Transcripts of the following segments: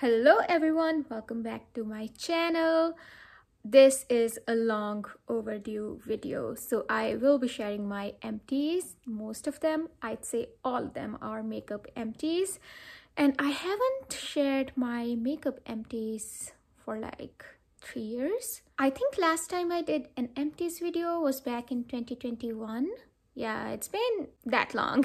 Hello everyone, welcome back to my channel. This is a long overdue video, so I will be sharing my empties. Most of them, I'd say all of them, are makeup empties, and I haven't shared my makeup empties for like 3 years. I think last time I did an empties video was back in 2021. Yeah, it's been that long.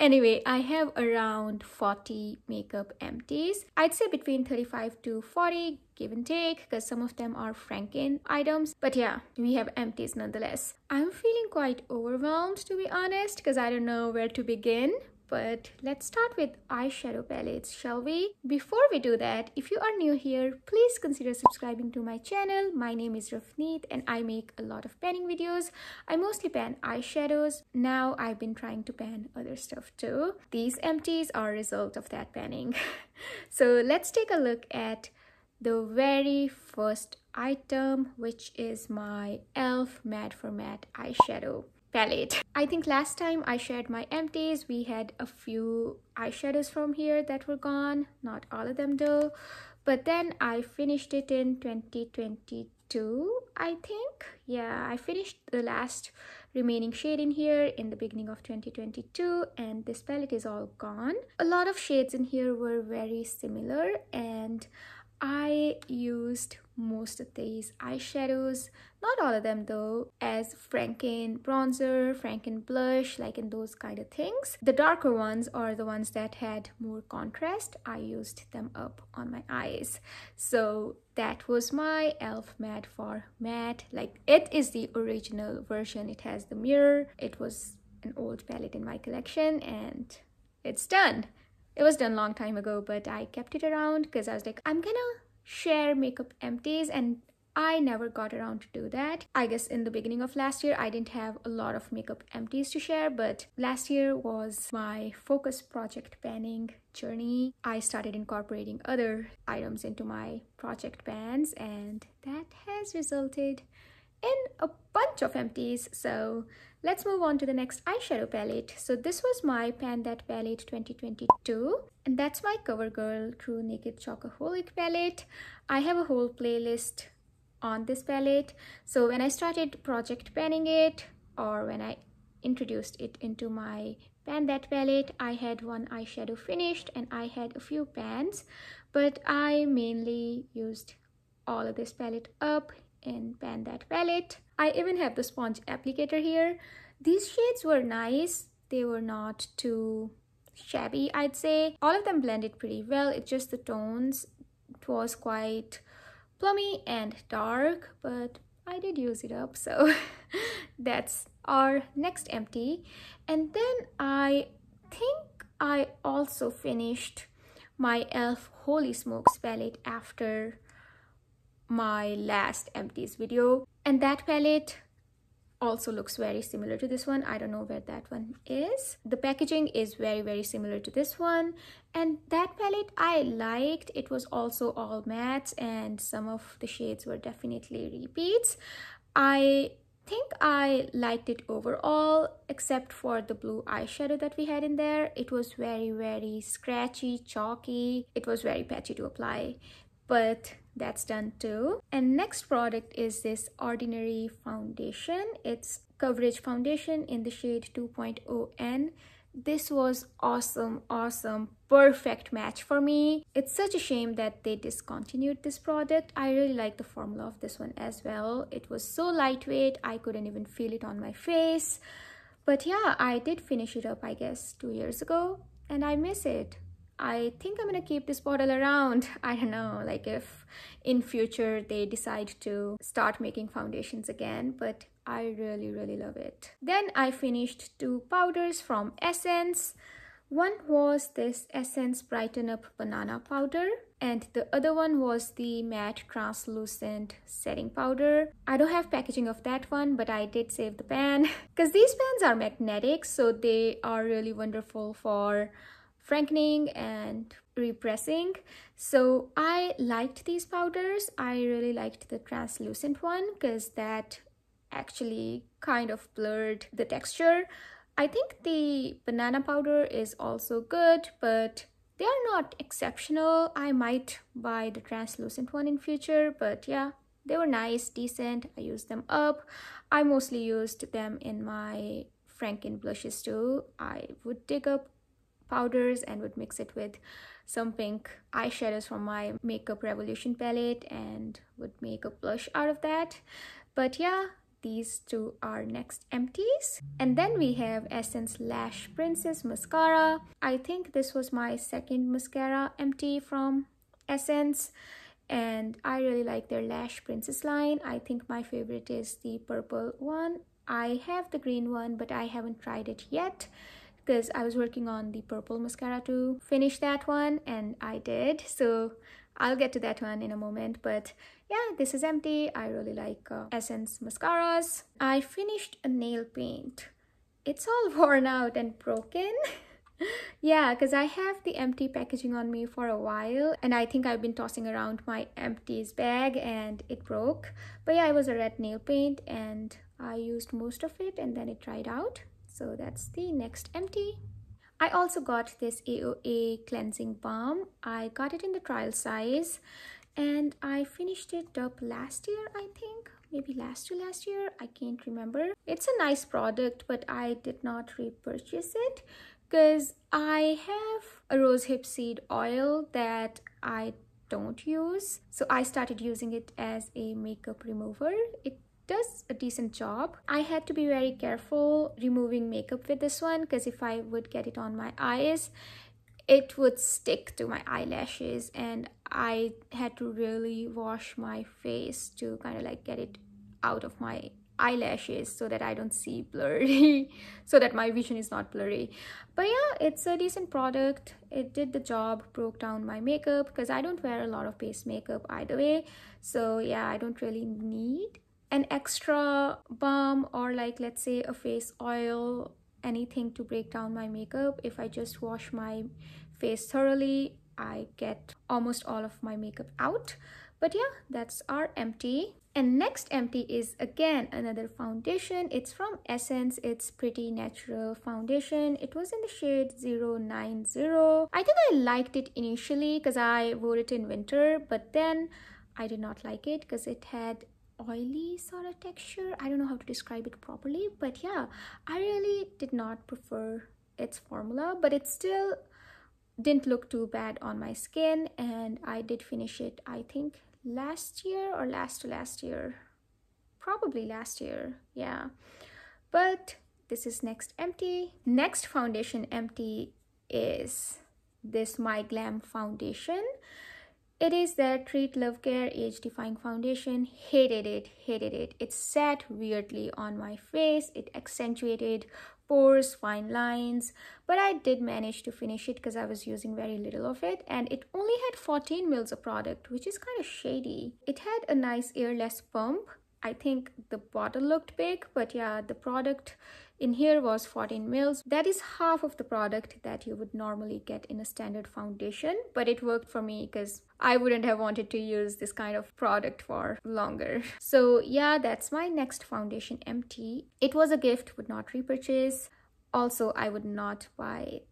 Anyway, I have around 40 makeup empties. I'd say between 35 to 40, give and take, because some of them are Franken items. But yeah, we have empties nonetheless. I'm feeling quite overwhelmed, to be honest, because I don't know where to begin. But let's start with eyeshadow palettes, shall we? Before we do that, if you are new here, please consider subscribing to my channel. My name is Rafneet and I make a lot of panning videos. I mostly pan eyeshadows. Now I've been trying to pan other stuff too. These empties are a result of that panning. So let's take a look at the very first item, which is my e.l.f. Matte for Matte eyeshadow palette. I think last time I shared my empties, we had a few eyeshadows from here that were gone, not all of them though, but then I finished it in 2022, I think. Yeah, I finished the last remaining shade in here in the beginning of 2022, and this palette is all gone. A lot of shades in here were very similar, and I used most of these eyeshadows, not all of them though, as Franken bronzer, Franken blush, like in those kind of things. The darker ones, or the ones that had more contrast, I used them up on my eyes. So that was my e.l.f. Matte for Matte. Like, it is the original version. It has the mirror. It was an old palette in my collection and it's done. It was done a long time ago, but I kept it around because I was like, I'm gonna share makeup empties, and I never got around to do that. I guess in the beginning of last year, I didn't have a lot of makeup empties to share, but last year was my focus project panning journey. I started incorporating other items into my project pans, and that has resulted in a bunch of empties. So let's move on to the next eyeshadow palette. So this was my Pan That Palette 2022, and that's my CoverGirl True Naked Chocoholic palette. I have a whole playlist on this palette. So when I started project panning it, or when I introduced it into my Pan That palette, I had one eyeshadow finished and I had a few pans, but I mainly used all of this palette up in Pan That palette. I even have the sponge applicator here. These shades were nice. They were not too shabby, I'd say. All of them blended pretty well. It's just the tones. It was quite plummy and dark, but I did use it up, so that's our next empty. And then I think I also finished my e.l.f. Holy Smokes palette after my last empties video, and that palette also looks very similar to this one. I don't know where that one is. The packaging is very similar to this one, and that palette I liked. It was also all mattes and some of the shades were definitely repeats. I think I liked it overall, except for the blue eyeshadow that we had in there. It was very scratchy, chalky. It was very patchy to apply, but that's done too. And next product is this Ordinary foundation. It's Coverage Foundation in the shade 2.0N. This was awesome, perfect match for me. It's such a shame that they discontinued this product. I really like the formula of this one as well. It was so lightweight, I couldn't even feel it on my face. But yeah, I did finish it up, I guess 2 years ago, and I miss it. I think I'm gonna keep this bottle around. I don't know, like if in future they decide to start making foundations again, but I really love it. Then I finished 2 powders from Essence. One was this Essence Brighten Up Banana powder, and the other one was the Matte Translucent Setting Powder. I don't have packaging of that one, but I did save the pan because these pans are magnetic, so they are really wonderful for frankening and repressing. So I liked these powders. I really liked the translucent one because that actually kind of blurred the texture. I think the banana powder is also good, but They are not exceptional. I might buy the translucent one in future, but yeah, they were nice, decent. I used them up. I mostly used them in my Franken blushes too. I would dig up powders and would mix it with some pink eyeshadows from my Makeup Revolution palette and would make a blush out of that. But yeah, these two are next empties. And then we have Essence Lash Princess Mascara. I think this was my second mascara empty from Essence, and I really like their Lash Princess line. I think my favorite is the purple one. I have the green one, but I haven't tried it yet because I was working on the purple mascara to finish that one, and I did. So I'll get to that one in a moment. But yeah, this is empty. I really like Essence mascaras. I finished a nail paint. It's all worn out and broken. Yeah, because I have the empty packaging on me for a while, and I think I've been tossing around my empties bag and it broke. But yeah, it was a red nail paint and I used most of it and then it dried out. So that's the next empty. I also got this AOA cleansing balm. I got it in the trial size and I finished it up last year, I think. Maybe last year, I can't remember. It's a nice product, but I did not repurchase it because I have a rosehip seed oil that I don't use. So I started using it as a makeup remover. It does a decent job. I had to be very careful removing makeup with this one because if I would get it on my eyes, it would stick to my eyelashes, and I had to really wash my face to kind of like get it out of my eyelashes so that I don't see blurry, so that my vision is not blurry. But yeah, it's a decent product. It did the job, broke down my makeup because I don't wear a lot of base makeup either way. So yeah, I don't really need an extra balm or like, let's say, a face oil, anything to break down my makeup. If I just wash my face thoroughly, I get almost all of my makeup out. But yeah, that's our empty. And next empty is again another foundation. It's from Essence. It's Pretty Natural foundation. It was in the shade 090. I think I liked it initially because I wore it in winter, but then I did not like it because it had oily sort of texture. I don't know how to describe it properly, but yeah, I really did not prefer its formula, but it still didn't look too bad on my skin, and I did finish it, I think last year or last to last year, probably last year, yeah. But this is next empty. Next foundation empty is this My Glam foundation. It is their Treat Love Care Age Defying Foundation. Hated it, hated it. It sat weirdly on my face. It accentuated pores, fine lines, but I did manage to finish it because I was using very little of it, and it only had 14 mils of product, which is kind of shady. It had a nice airless pump. I think the bottle looked big, but yeah, the product in here was 14 mils. That is half of the product that you would normally get in a standard foundation, but it worked for me because I wouldn't have wanted to use this kind of product for longer. So yeah, that's my next foundation empty. It was a gift, would not repurchase. Also, I would not buy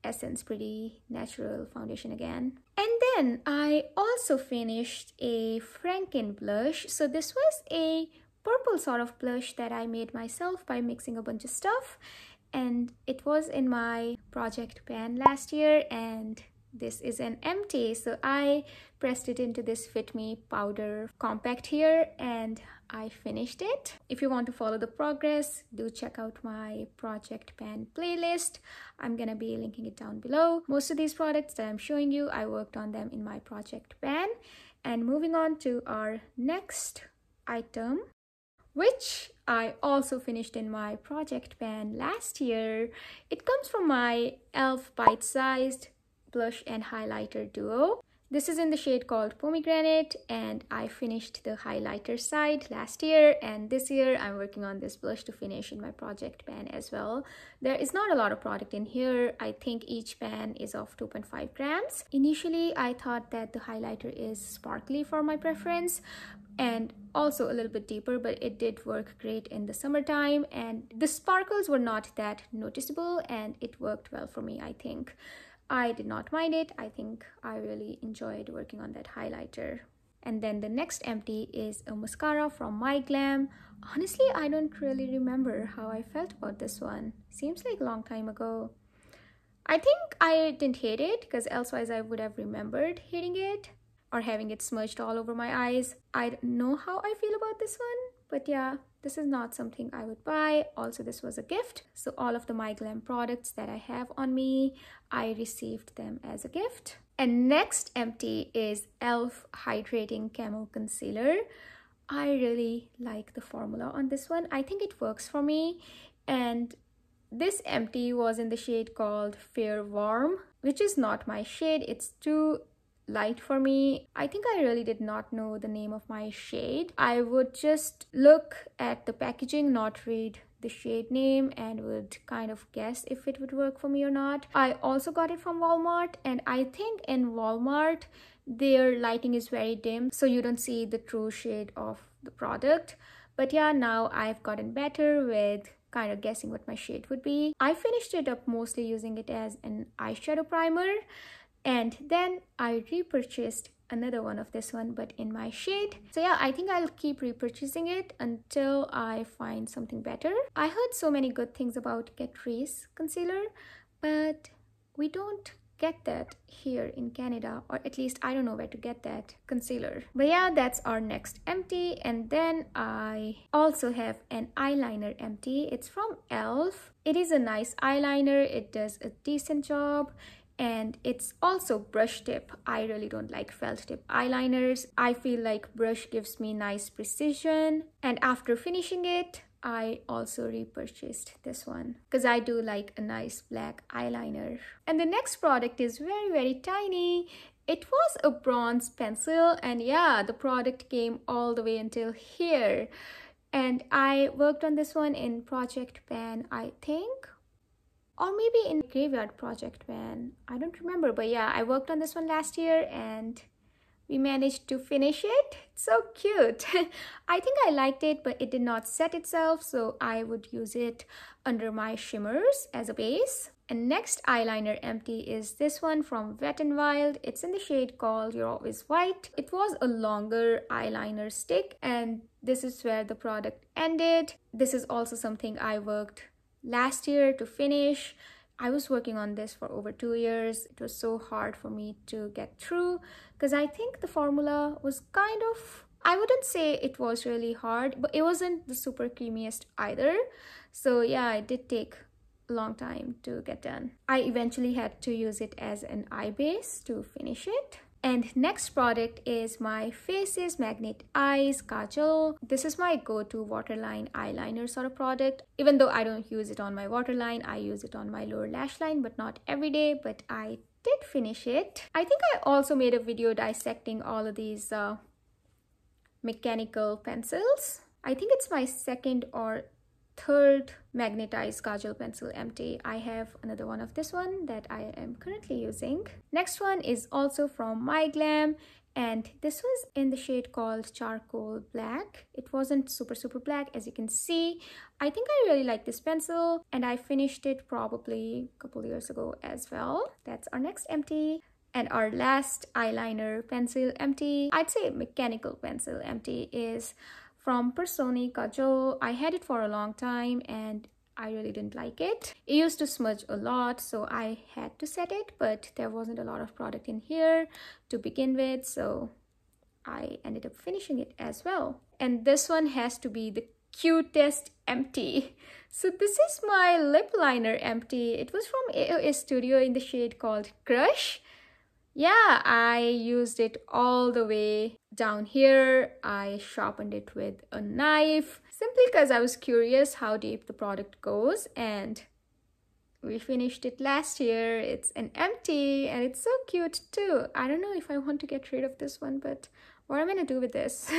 Essence Pretty Natural foundation again. And then I also finished a Franken blush. So this was a purple sort of blush that I made myself by mixing a bunch of stuff, and it was in my project pan last year, and this is an empty. So I pressed it into this Fit Me powder compact here and I finished it. If you want to follow the progress, do check out my project pan playlist. I'm gonna be linking it down below. Most of these products that I'm showing you, I worked on them in my project pan. And moving on to our next item, which I also finished in my project pan last year. It comes from my e.l.f. bite-sized blush and highlighter duo. This is in the shade called Pomegranate, and I finished the highlighter side last year, and this year I'm working on this blush to finish in my project pan as well. There is not a lot of product in here. I think each pan is of 2.5 grams. Initially, I thought that the highlighter is sparkly for my preference and also a little bit deeper, but it did work great in the summertime, and the sparkles were not that noticeable and it worked well for me, I think. I did not mind it. I think I really enjoyed working on that highlighter. And then the next empty is a mascara from My Glam. Honestly, I don't really remember how I felt about this one. Seems like a long time ago. I think I didn't hate it because elsewise I would have remembered hating it or having it smudged all over my eyes. I don't know how I feel about this one, but yeah, this is not something I would buy. Also, this was a gift. So all of the My Glam products that I have on me, I received them as a gift. And next empty is e.l.f. Hydrating Camo Concealer. I really like the formula on this one. I think it works for me. And this empty was in the shade called Fair Warm, which is not my shade. It's too light for me. I think I really did not know the name of my shade. I would just look at the packaging, not read the shade name, and would kind of guess if it would work for me or not. I also got it from Walmart, and I think in Walmart their lighting is very dim, so you don't see the true shade of the product. But yeah, now I've gotten better with kind of guessing what my shade would be. I finished it up mostly using it as an eyeshadow primer, and then I repurchased another one of this one, but in my shade. So yeah, I think I'll keep repurchasing it until I find something better. I heard so many good things about Catrice concealer, but we don't get that here in Canada, or at least I don't know where to get that concealer. But yeah, that's our next empty. And then I also have an eyeliner empty. It's from e.l.f. It is a nice eyeliner. It does a decent job. And it's also brush tip. I really don't like felt tip eyeliners. I feel like brush gives me nice precision. And after finishing it, I also repurchased this one because I do like a nice black eyeliner. And the next product is very, very tiny. It was a bronze pencil, and yeah, the product came all the way until here. And I worked on this one in Project Pan, I think. Or maybe in Graveyard Project Pan. I don't remember, but yeah, I worked on this one last year and we managed to finish it. It's so cute. I think I liked it, but it did not set itself, so I would use it under my shimmers as a base. And next eyeliner empty is this one from Wet n Wild. It's in the shade called You're Always White. It was a longer eyeliner stick, and this is where the product ended. This is also something I worked last year to finish. I was working on this for over 2 years. It was so hard for me to get through because I think the formula was kind of, I wouldn't say it was really hard, but it wasn't the super creamiest either. So yeah, it did take a long time to get done. I eventually had to use it as an eye base to finish it. And next product is my Faces Magnet Eyes Kajal. This is my go-to waterline eyeliner sort of product. Even though I don't use it on my waterline, I use it on my lower lash line, but not every day, but I did finish it. I think I also made a video dissecting all of these mechanical pencils. I think it's my second or third magnetized kajal pencil empty. I have another one of this one that I am currently using. Next one is also from My Glam, and this was in the shade called Charcoal Black. It wasn't super black, as you can see. I think I really like this pencil, and I finished it probably a couple years ago as well. That's our next empty. And our last eyeliner pencil empty, I'd say mechanical pencil empty, is from Personi Kajal. I had it for a long time and I really didn't like it. It used to smudge a lot, so I had to set it, but there wasn't a lot of product in here to begin with, so I ended up finishing it as well. And this one has to be the cutest empty. So this is my lip liner empty. It was from AOA Studio in the shade called Crush. Yeah, I used it all the way down here. I sharpened it with a knife simply because I was curious how deep the product goes, and we finished it last year. It's an empty and it's so cute too. I don't know if I want to get rid of this one, but what am I gonna do with this?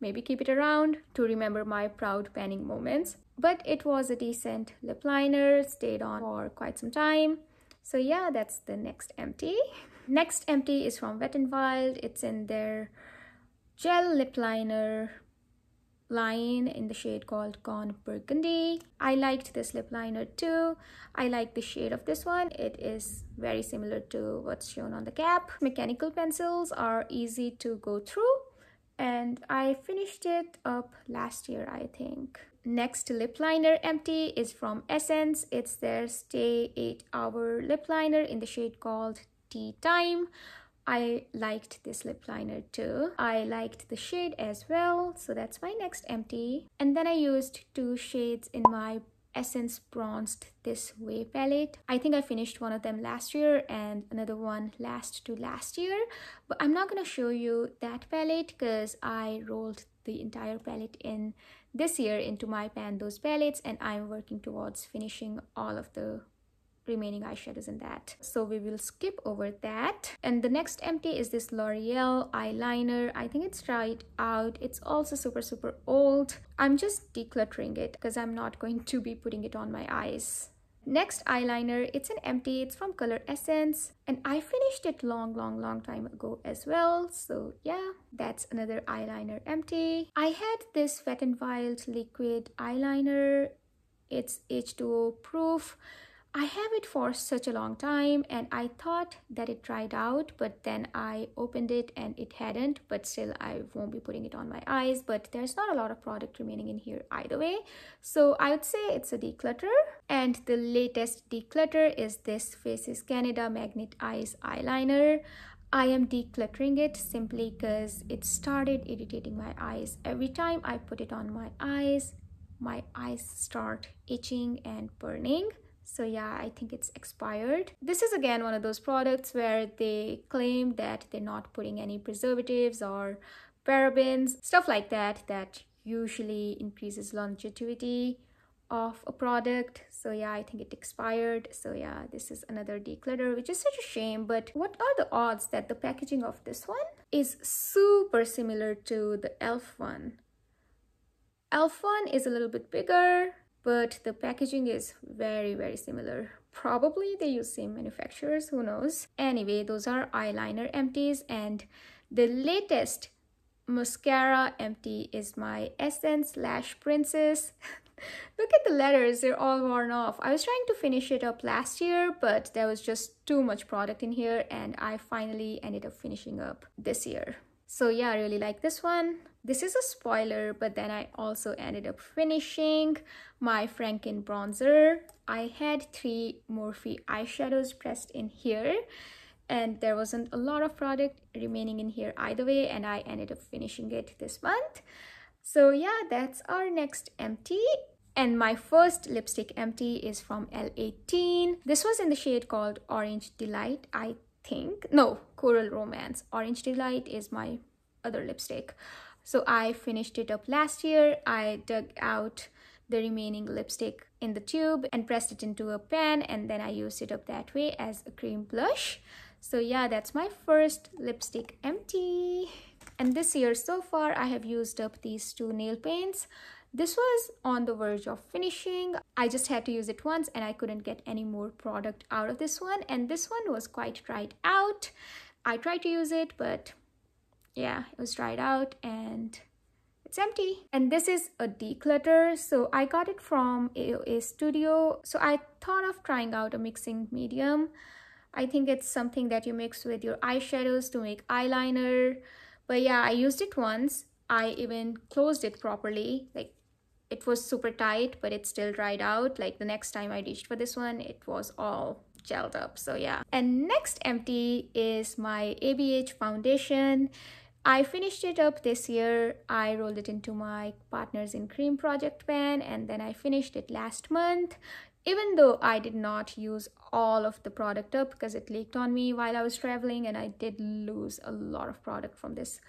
Maybe keep it around to remember my proud panning moments. But it was a decent lip liner, stayed on for quite some time. So yeah, that's the next empty. Next empty is from Wet n Wild. It's in their gel lip liner line in the shade called Gone Burgundy. I liked this lip liner too. I like the shade of this one. It is very similar to what's shown on the cap. Mechanical pencils are easy to go through, and I finished it up last year, I think. Next lip liner empty is from Essence. It's their Stay 8-Hour lip liner in the shade called Tea Time. I liked this lip liner too. I liked the shade as well, so that's my next empty. And then I used 2 shades in my Essence Bronzed This Way palette. I think I finished one of them last year and another one last year, but I'm not gonna show you that palette because I rolled the entire palette in this year into my Pandos palettes, and I'm working towards finishing all of the remaining eyeshadows in that, so we will skip over that. And the next empty is this L'Oreal eyeliner. I think it's dried out. It's also super old. I'm just decluttering it because I'm not going to be putting it on my eyes. Next eyeliner, it's an empty. It's from Color Essence, and I finished it long time ago as well. So yeah, that's another eyeliner empty. I had this Wet n Wild liquid eyeliner. It's H2O proof. I have it for such a long time and I thought that it dried out, but then I opened it and it hadn't, but still I won't be putting it on my eyes. But there's not a lot of product remaining in here either way, so I would say it's a declutter. And the latest declutter is this Faces Canada Magnet Eyes eyeliner. I am decluttering it simply because it started irritating my eyes. Every time I put it on my eyes start itching and burning. So yeah, I think it's expired. This is again one of those products where they claim that they're not putting any preservatives or parabens, stuff like that, that usually increases longevity of a product. So yeah, I think it expired. So yeah, this is another declutter, which is such a shame. But what are the odds that the packaging of this one is super similar to the e.l.f. one? e.l.f. one is a little bit bigger, but the packaging is very similar. Probably they use same manufacturers, who knows. Anyway, those are eyeliner empties. And the latest mascara empty is my Essence Lash Princess. Look at the letters, they're all worn off. I was trying to finish it up last year, but there was just too much product in here, and I finally ended up finishing up this year. So yeah, I really like this one. This is a spoiler, but then I also ended up finishing my Franken bronzer. I had 3 Morphe eyeshadows pressed in here, and there wasn't a lot of product remaining in here either way, and I ended up finishing it this month. So yeah, that's our next empty. And my first lipstick empty is from L18. This was in the shade called Orange Delight, I think. No, Coral Romance. Orange Delight is my other lipstick. So I finished it up last year. I dug out the remaining lipstick in the tube and pressed it into a pan, and then I used it up that way as a cream blush. So yeah, that's my first lipstick empty. And this year so far, I have used up these 2 nail paints. This was on the verge of finishing. I just had to use it once and I couldn't get any more product out of this one. And this one was quite dried out. I tried to use it, but yeah, it was dried out and it's empty. And this is a declutter. So I got it from AOA Studio. So I thought of trying out a mixing medium. I think it's something that you mix with your eyeshadows to make eyeliner. But yeah, I used it once. I even closed it properly. Like, it was super tight, but it still dried out. Like, the next time I reached for this one, it was all gelled up. So yeah. And next empty is my ABH foundation. I finished it up this year. I rolled it into my Partners in Cream project pan, and then I finished it last month. Even though I did not use all of the product up because it leaked on me while I was traveling, and I did lose a lot of product from this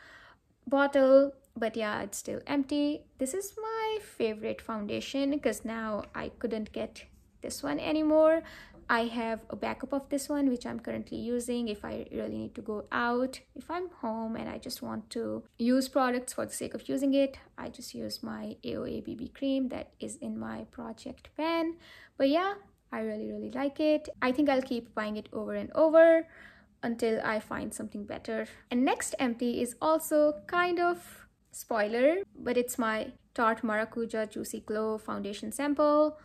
bottle. But yeah, it's still empty. This is my favorite foundation because now I couldn't get this one anymore. I have a backup of this one, which I'm currently using if I really need to go out. If I'm home and I just want to use products for the sake of using it, I just use my AOA BB cream that is in my project pan. But yeah, I really like it. I think I'll keep buying it over and over until I find something better. And next empty is also kind of spoiler, but it's my Tarte Maracuja Juicy Glow foundation sample.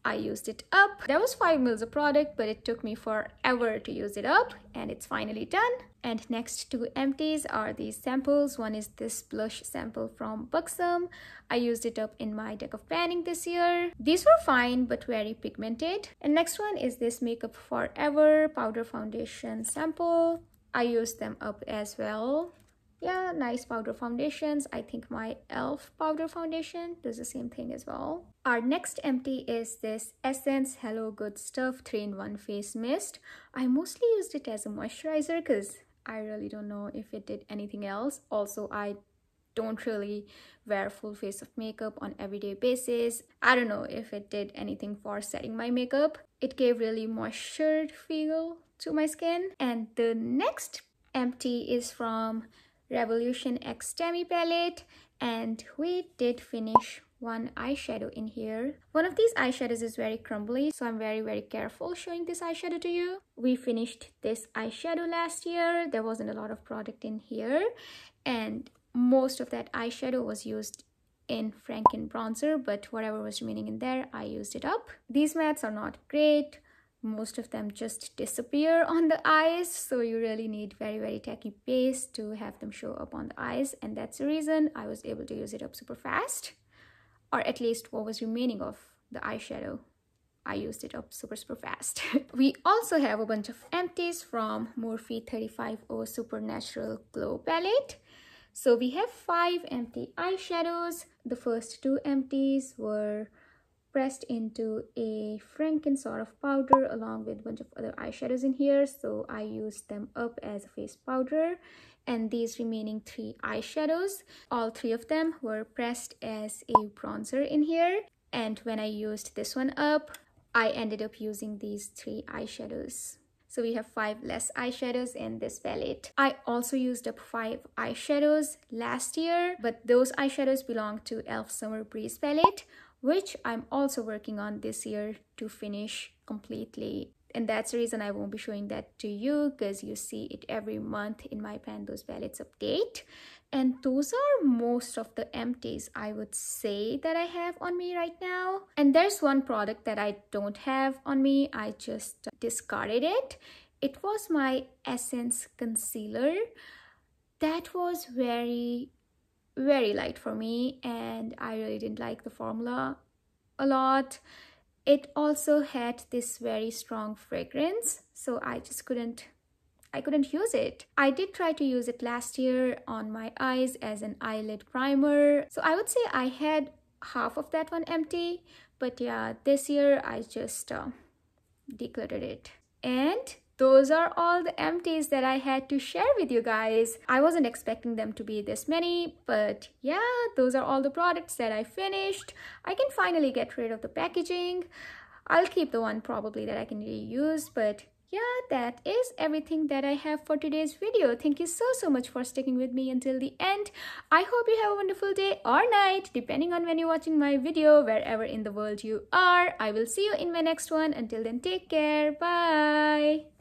I used it up. That was 5 mils of product, but it took me forever to use it up, and it's finally done. And next two empties are these samples. One is this blush sample from Buxom. I used it up in my deck of panning this year. These were fine, but very pigmented. And next one is this Makeup Forever powder foundation sample. I used them up as well. Yeah, nice powder foundations. I think my e.l.f. powder foundation does the same thing as well. Our next empty is this Essence Hello Good Stuff 3-in-1 Face Mist. I mostly used it as a moisturizer because I really don't know if it did anything else. Also, I don't really wear full face of makeup on everyday basis. I don't know if it did anything for setting my makeup. It gave really moistured feel to my skin. And the next empty is from Revolution X Demi palette, and we did finish one eyeshadow in here. One of these eyeshadows is very crumbly, so I'm very careful showing this eyeshadow to you. We finished this eyeshadow last year. There wasn't a lot of product in here, and most of that eyeshadow was used in Franken bronzer, but whatever was remaining in there, I used it up. These mattes are not great. Most of them just disappear on the eyes, so you really need very tacky base to have them show up on the eyes, and that's the reason I was able to use it up super fast, or at least what was remaining of the eyeshadow. I used it up super fast. We also have a bunch of empties from Morphe 350 Supernatural Glow palette. So we have 5 empty eyeshadows. The first 2 empties were pressed into a Franken sort of powder along with a bunch of other eyeshadows in here, so I used them up as a face powder. And these remaining 3 eyeshadows, all 3 of them were pressed as a bronzer in here, and when I used this one up, I ended up using these 3 eyeshadows. So we have 5 less eyeshadows in this palette. I also used up 5 eyeshadows last year, but those eyeshadows belong to e.l.f. Summer Breeze palette, which I'm also working on this year to finish completely. And that's the reason I won't be showing that to you, because you see it every month in my Pan Those Palettes update. And those are most of the empties I would say that I have on me right now. And there's one product that I don't have on me. I just discarded it. It was my Essence concealer. That was very light for me, and I really didn't like the formula a lot. It also had this very strong fragrance, so I couldn't use it. I did try to use it last year on my eyes as an eyelid primer, so I would say I had half of that one empty, but yeah, this year I just decluttered it. And those are all the empties that I had to share with you guys. I wasn't expecting them to be this many, but yeah, those are all the products that I finished. I can finally get rid of the packaging. I'll keep the one probably that I can reuse, but yeah, that is everything that I have for today's video. Thank you so much for sticking with me until the end. I hope you have a wonderful day or night, depending on when you're watching my video, wherever in the world you are. I will see you in my next one. Until then, take care. Bye.